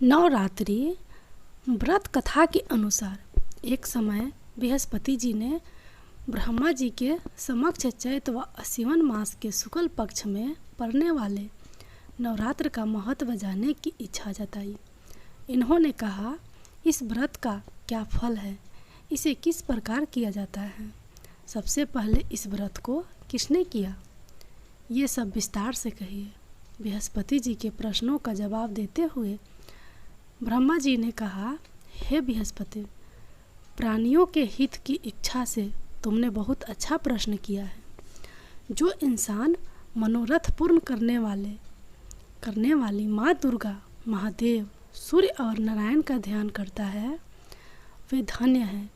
नवरात्रि व्रत कथा के अनुसार एक समय बृहस्पति जी ने ब्रह्मा जी के समक्ष चैत व आश्विन मास के शुक्ल पक्ष में पड़ने वाले नवरात्र का महत्व जानने की इच्छा जताई। इन्होंने कहा, इस व्रत का क्या फल है, इसे किस प्रकार किया जाता है, सबसे पहले इस व्रत को किसने किया, ये सब विस्तार से कहिए। बृहस्पति जी के प्रश्नों का जवाब देते हुए ब्रह्मा जी ने कहा, हे बृहस्पति, प्राणियों के हित की इच्छा से तुमने बहुत अच्छा प्रश्न किया है। जो इंसान मनोरथ पूर्ण करने वाली माँ दुर्गा, महादेव, सूर्य और नारायण का ध्यान करता है, वे धन्य है।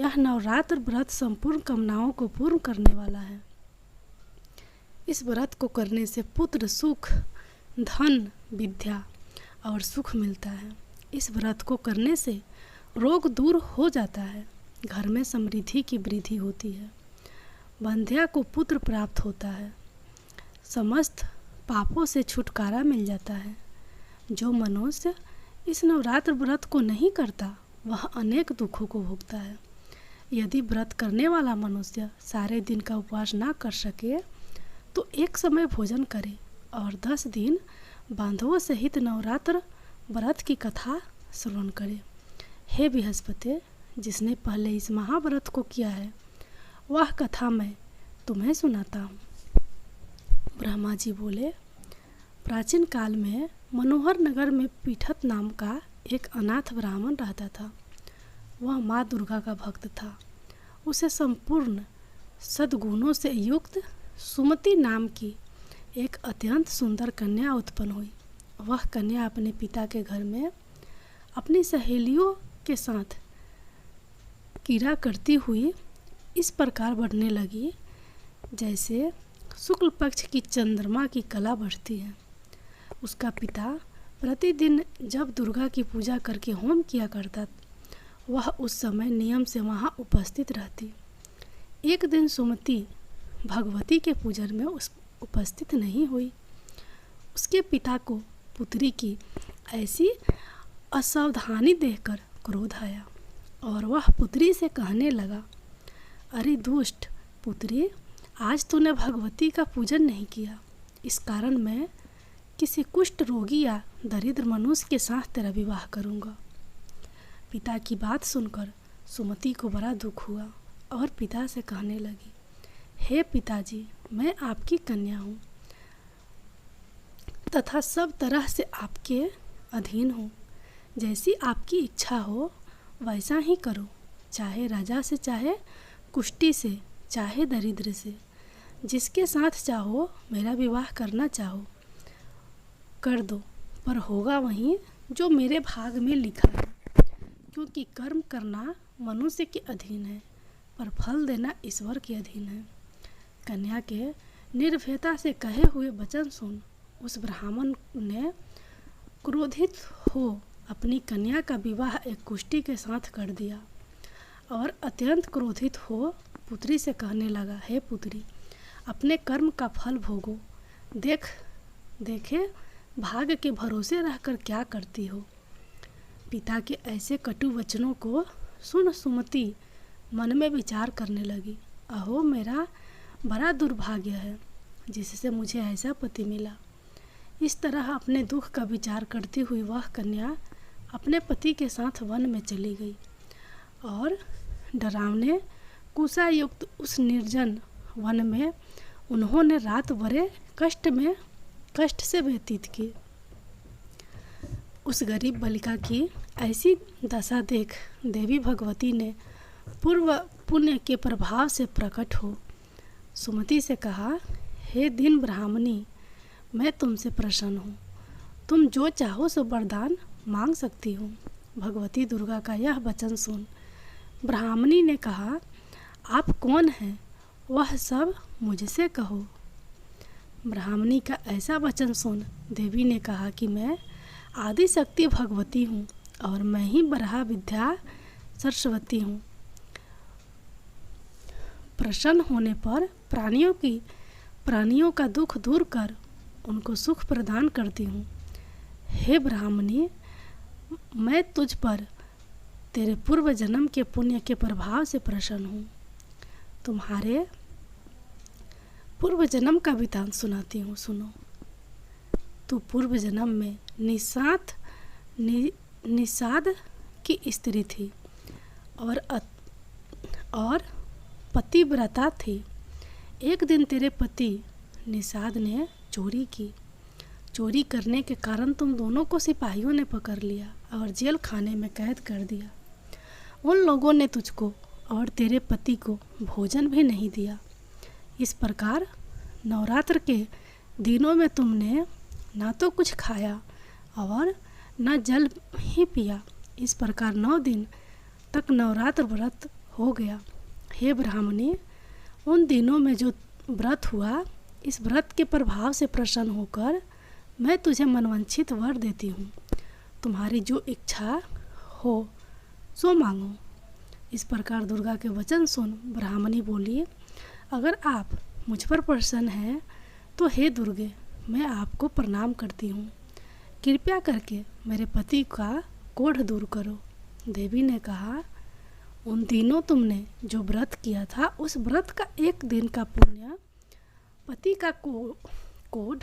यह नवरात्र व्रत संपूर्ण कामनाओं को पूर्ण करने वाला है। इस व्रत को करने से पुत्र, सुख, धन, विद्या और सुख मिलता है। इस व्रत को करने से रोग दूर हो जाता है, घर में समृद्धि की वृद्धि होती है, बंध्या को पुत्र प्राप्त होता है, समस्त पापों से छुटकारा मिल जाता है। जो मनुष्य इस नवरात्र व्रत को नहीं करता वह अनेक दुखों को भोगता है। यदि व्रत करने वाला मनुष्य सारे दिन का उपवास ना कर सके तो एक समय भोजन करे और 10 दिन बांधवों सहित नवरात्र व्रत की कथा श्रवण करे। हे बृहस्पति, जिसने पहले इस महाव्रत को किया है वह कथा मैं तुम्हें सुनाता हूँ। ब्रह्मा जी बोले, प्राचीन काल में मनोहर नगर में पीठत नाम का एक अनाथ ब्राह्मण रहता था। वह माँ दुर्गा का भक्त था। उसे संपूर्ण सद्गुणों से युक्त सुमति नाम की एक अत्यंत सुंदर कन्या उत्पन्न हुई। वह कन्या अपने पिता के घर में अपनी सहेलियों के साथ क्रीड़ा करती हुई इस प्रकार बढ़ने लगी जैसे शुक्ल पक्ष की चंद्रमा की कला बढ़ती है। उसका पिता प्रतिदिन जब दुर्गा की पूजा करके होम किया करता, वह उस समय नियम से वहाँ उपस्थित रहती। एक दिन सुमति भगवती के पूजन में उपस्थित नहीं हुई। उसके पिता को पुत्री की ऐसी असावधानी देखकर क्रोध आया और वह पुत्री से कहने लगा, अरे दुष्ट पुत्री, आज तूने भगवती का पूजन नहीं किया, इस कारण मैं किसी कुष्ठ रोगी या दरिद्र मनुष्य के साथ तेरा विवाह करूँगा। पिता की बात सुनकर सुमति को बड़ा दुख हुआ और पिता से कहने लगी, हे पिताजी, मैं आपकी कन्या हूँ तथा सब तरह से आपके अधीन हूँ। जैसी आपकी इच्छा हो वैसा ही करो, चाहे राजा से, चाहे कुष्ठी से, चाहे दरिद्र से, जिसके साथ चाहो मेरा विवाह करना चाहो कर दो, पर होगा वहीं जो मेरे भाग में लिखा है। क्योंकि कर्म करना मनुष्य के अधीन है, पर फल देना ईश्वर के अधीन है। कन्या के निर्भयता से कहे हुए वचन सुन उस ब्राह्मण ने क्रोधित हो अपनी कन्या का विवाह एक कुष्ठी के साथ कर दिया और अत्यंत क्रोधित हो पुत्री से कहने लगा, हे पुत्री, अपने कर्म का फल भोगो, देखे भाग्य के भरोसे रहकर क्या करती हो। पिता के ऐसे कटु वचनों को सुन सुमति मन में विचार करने लगी, अहो मेरा बड़ा दुर्भाग्य है जिससे मुझे ऐसा पति मिला। इस तरह अपने दुख का विचार करती हुई वह कन्या अपने पति के साथ वन में चली गई और डरावने कुशायुक्त उस निर्जन वन में उन्होंने रात बड़े कष्ट से व्यतीत की। उस गरीब बालिका की ऐसी दशा देख देवी भगवती ने पूर्व पुण्य के प्रभाव से प्रकट हो सुमति से कहा, हे दीन ब्राह्मणी, मैं तुमसे प्रसन्न हूँ, तुम जो चाहो सो वरदान मांग सकती हो। भगवती दुर्गा का यह वचन सुन ब्राह्मणी ने कहा, आप कौन हैं, वह सब मुझसे कहो। ब्राह्मणी का ऐसा वचन सुन देवी ने कहा कि मैं आदि शक्ति भगवती हूँ और मैं ही बरहा विद्या सरस्वती हूँ। प्रसन्न होने पर प्राणियों का दुख दूर कर उनको सुख प्रदान करती हूँ। हे ब्राह्मणी, मैं तुझ पर तेरे पूर्व जन्म के पुण्य के प्रभाव से प्रसन्न हूँ। तुम्हारे पूर्व जन्म का वृतांत सुनाती हूँ, सुनो। तू पूर्व जन्म में निषाद की स्त्री थी और पतिव्रता थी। एक दिन तेरे पति निषाद ने चोरी की। चोरी करने के कारण तुम दोनों को सिपाहियों ने पकड़ लिया और जेल खाने में कैद कर दिया। उन लोगों ने तुझको और तेरे पति को भोजन भी नहीं दिया। इस प्रकार नवरात्र के दिनों में तुमने ना तो कुछ खाया और न जल ही पिया। इस प्रकार 9 दिन तक नवरात्र व्रत हो गया। हे ब्राह्मणी, उन दिनों में जो व्रत हुआ, इस व्रत के प्रभाव से प्रसन्न होकर मैं तुझे मनवांछित वर देती हूँ। तुम्हारी जो इच्छा हो सो मांगो। इस प्रकार दुर्गा के वचन सुन ब्राह्मणी बोली, अगर आप मुझ पर प्रसन्न हैं तो हे दुर्गे, मैं आपको प्रणाम करती हूँ। कृपया करके मेरे पति का कोढ़ दूर करो। देवी ने कहा, उन दिनों तुमने जो व्रत किया था, उस व्रत का 1 दिन का पुण्य पति का कोढ़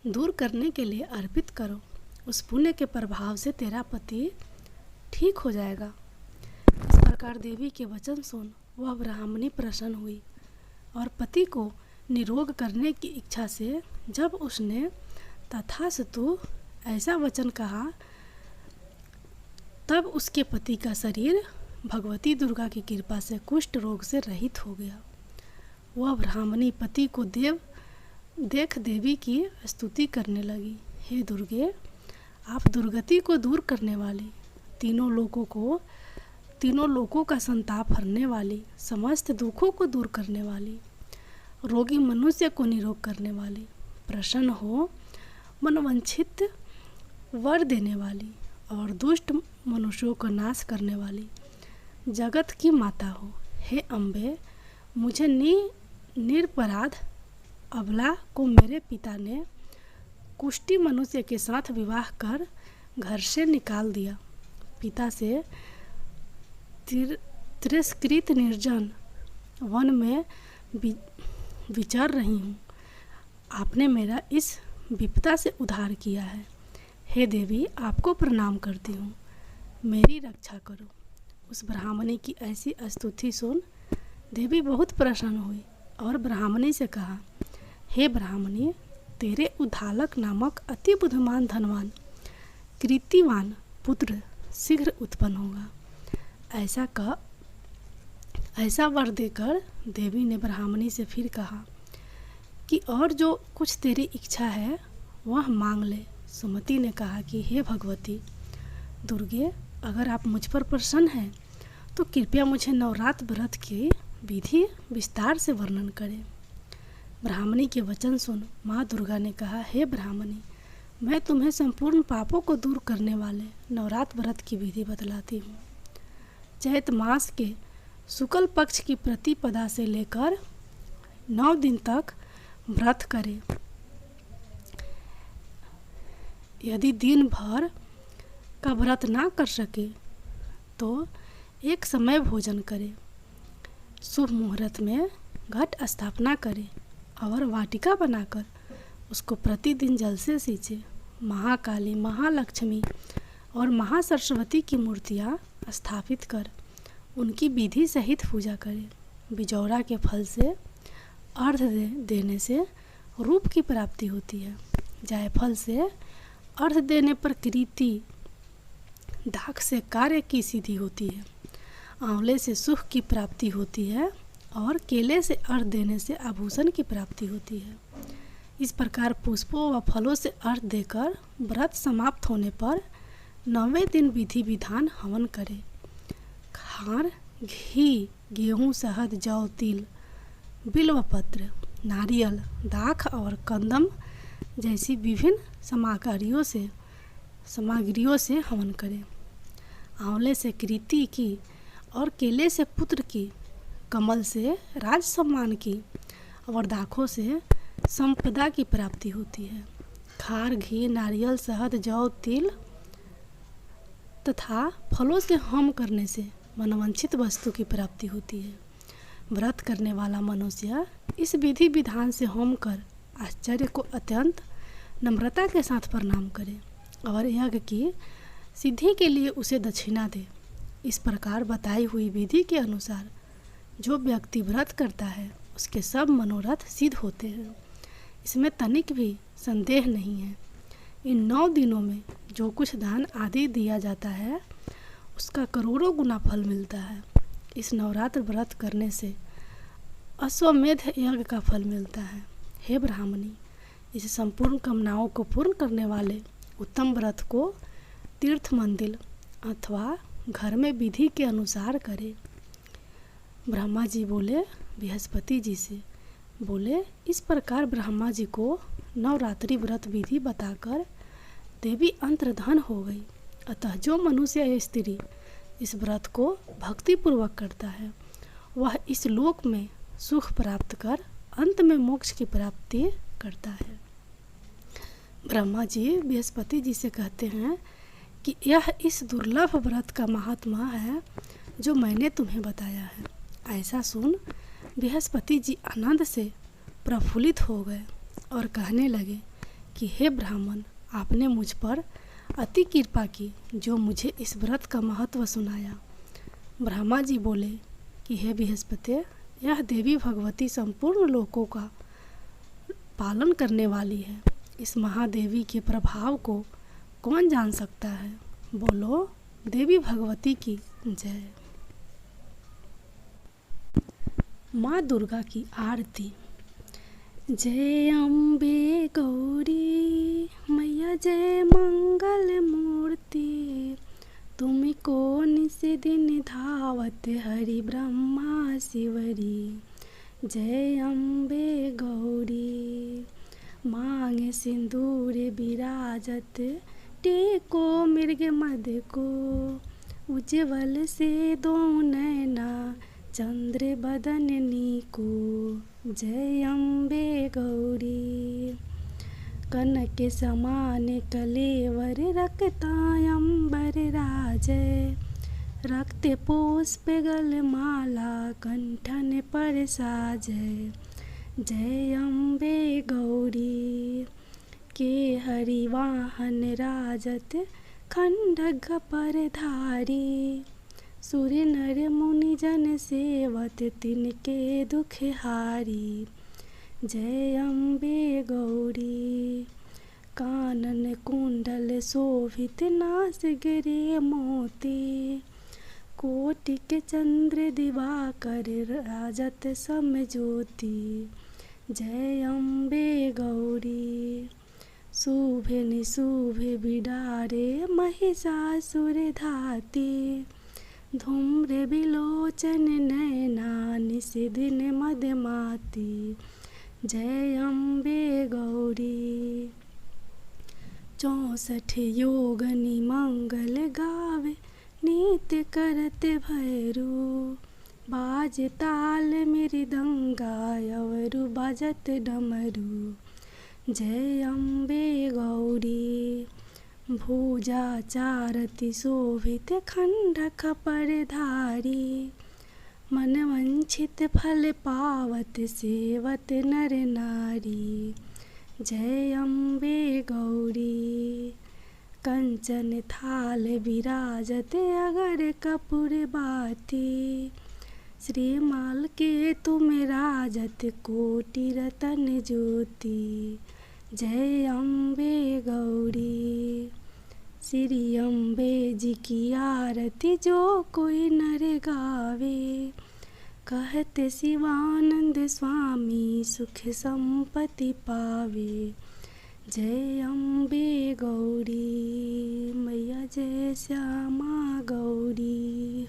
दूर करने के लिए अर्पित करो। उस पुण्य के प्रभाव से तेरा पति ठीक हो जाएगा। इस प्रकार देवी के वचन सुन वह ब्राह्मणी प्रसन्न हुई और पति को निरोग करने की इच्छा से जब उसने तथास्तु ऐसा वचन कहा, तब उसके पति का शरीर भगवती दुर्गा की कृपा से कुष्ठ रोग से रहित हो गया। वह ब्राह्मणी पति को देख देवी की स्तुति करने लगी। हे दुर्गे, आप दुर्गति को दूर करने वाली, तीनों लोगों का संताप हरने वाली, समस्त दुखों को दूर करने वाली, रोगी मनुष्य को निरोग करने वाली, प्रसन्न हो मनवांछित वर देने वाली और दुष्ट मनुष्यों का नाश करने वाली, जगत की माता हो। हे अम्बे, मुझे निरपराध अबला को मेरे पिता ने कुष्ठी मनुष्य के साथ विवाह कर घर से निकाल दिया। पिता से तिरस्कृत निर्जन वन में विचर रही हूँ। आपने मेरा इस विपदा से उद्धार किया है। हे देवी, आपको प्रणाम करती हूँ, मेरी रक्षा करो। उस ब्राह्मणी की ऐसी स्तुति सुन देवी बहुत प्रसन्न हुई और ब्राह्मणी से कहा, हे ब्राह्मणी, तेरे उद्धालक नामक अति बुद्धिमान धनवान कीर्तिवान पुत्र शीघ्र उत्पन्न होगा। ऐसा वर देकर देवी ने ब्राह्मणी से फिर कहा कि और जो कुछ तेरी इच्छा है वह मांग ले। सुमति ने कहा कि हे भगवती दुर्गे, अगर आप मुझ पर प्रसन्न हैं तो कृपया मुझे नवरात्र व्रत की विधि विस्तार से वर्णन करें। ब्राह्मणी के वचन सुन माँ दुर्गा ने कहा, हे ब्राह्मणी, मैं तुम्हें संपूर्ण पापों को दूर करने वाले नवरात्र व्रत की विधि बतलाती हूँ। चैत मास के शुक्ल पक्ष की प्रतिपदा से लेकर 9 दिन तक व्रत करें। यदि दिन भर का व्रत ना कर सके तो एक समय भोजन करें। शुभ मुहूर्त में घट स्थापना करें और वाटिका बनाकर उसको प्रतिदिन जल से सींचे। महाकाली, महालक्ष्मी और महासरस्वती की मूर्तियाँ स्थापित कर उनकी विधि सहित पूजा करें। बिजौरा के फल से अर्घ देने से रूप की प्राप्ति होती है। जायफल से अर्घ देने पर कीर्ति, दाख से कार्य की सिद्धि होती है। आंवले से सुख की प्राप्ति होती है और केले से अर्घ देने से आभूषण की प्राप्ति होती है। इस प्रकार पुष्पों व फलों से अर्घ देकर व्रत समाप्त होने पर 9वें दिन विधि विधान हवन करें। खार, घी, गेहूँ, शहद, जौ, तिल, बिल्वपत्र, नारियल, दाख और कंदम जैसी विभिन्न सामग्रियों से हवन करें। आंवले से कीर्ति की और केले से पुत्र की, कमल से राज सम्मान की और दाखों से संपदा की प्राप्ति होती है। खार, घी, नारियल, शहद, जौ, तिल तथा फलों से होम करने से मनोवांछित वस्तु की प्राप्ति होती है। व्रत करने वाला मनुष्य इस विधि विधान से होम कर आचार्य को अत्यंत नम्रता के साथ प्रणाम करे और यज्ञ की सिद्धि के लिए उसे दक्षिणा दे। इस प्रकार बताई हुई विधि के अनुसार जो व्यक्ति व्रत करता है उसके सब मनोरथ सिद्ध होते हैं। इसमें तनिक भी संदेह नहीं है। इन 9 दिनों में जो कुछ दान आदि दिया जाता है उसका करोड़ों गुना फल मिलता है। इस नवरात्र व्रत करने से अश्वमेध यज्ञ का फल मिलता है। हे ब्राह्मणी, इस संपूर्ण कामनाओं को पूर्ण करने वाले उत्तम व्रत को तीर्थ मंदिर अथवा घर में विधि के अनुसार करे। ब्रह्मा जी बोले बृहस्पति जी से, बोले इस प्रकार ब्रह्मा जी को नवरात्रि व्रत विधि बताकर देवी अंतर्धान हो गई। अतः जो मनुष्य या स्त्री इस व्रत को भक्तिपूर्वक करता है वह इस लोक में सुख प्राप्त कर अंत में मोक्ष की प्राप्ति करता है। ब्रह्मा जी बृहस्पति जी से कहते हैं कि यह इस दुर्लभ व्रत का महात्मा है जो मैंने तुम्हें बताया है। ऐसा सुन बृहस्पति जी आनंद से प्रफुल्लित हो गए और कहने लगे कि हे ब्राह्मण, आपने मुझ पर अति कृपा की जो मुझे इस व्रत का महत्व सुनाया। ब्रह्मा जी बोले कि हे बृहस्पति, यह देवी भगवती संपूर्ण लोकों का पालन करने वाली है। इस महादेवी के प्रभाव को कौन जान सकता है। बोलो देवी भगवती की जय। माँ दुर्गा की आरती। जय अम्बे गौरी मैया, जय मंगल मूर्ति, तुमको निस दिन धावत हरि ब्रह्मा शिवरी। जय अम्बे गौरी, मांगे सिंदूर विराजत, टेको मृग मद को, उज्ज्वल से दो नैना चंद्र बदन नीको। जय अम्बे गौरी, कनक समान कलेवर रक्तांबर राजय, रक्त पुष्प गल माला कंठन पर साजय। जय अम्बे गौरी, के हरिवाहन राजत खंडग पर धारी, सुर नर मुनि जन सेवत तिनके दुख हारी। जय अम्बे गौरी, कानन कुंडल शोभित नास गिरे मोती, कोटिक चंद्र दिवाकर राजत सम ज्योति। जय अम्बे गौरी, शुभे निशुभे बिडारे महिषासुर धाती, धूम्र बिलोचन नयना निस दिन मदमाती। जय अम्बे गौरी, 64 योगनी मंगल गावे नित्य करत भैरू, बाज ताल मृदंगा अवरु बाजत डमरू। जय अम्बे गौरी, भुजा चारति शोभित खंडक पर धारी, मनवंचित फल पावत सेवत नर नारी। जय अम्बे गौरी, कंचन थाल विराजत अगर कपूर बाती, श्रीमाल के तुम राजत कोटि रतन ज्योति। जय अम्बे गौरी, श्री अम्बे जी की आरती जो कोई नर गावे, कहते शिवानंद स्वामी सुख संपत्ति पावे। जय अम्बे गौरी मैया, जय श्यामा गौरी।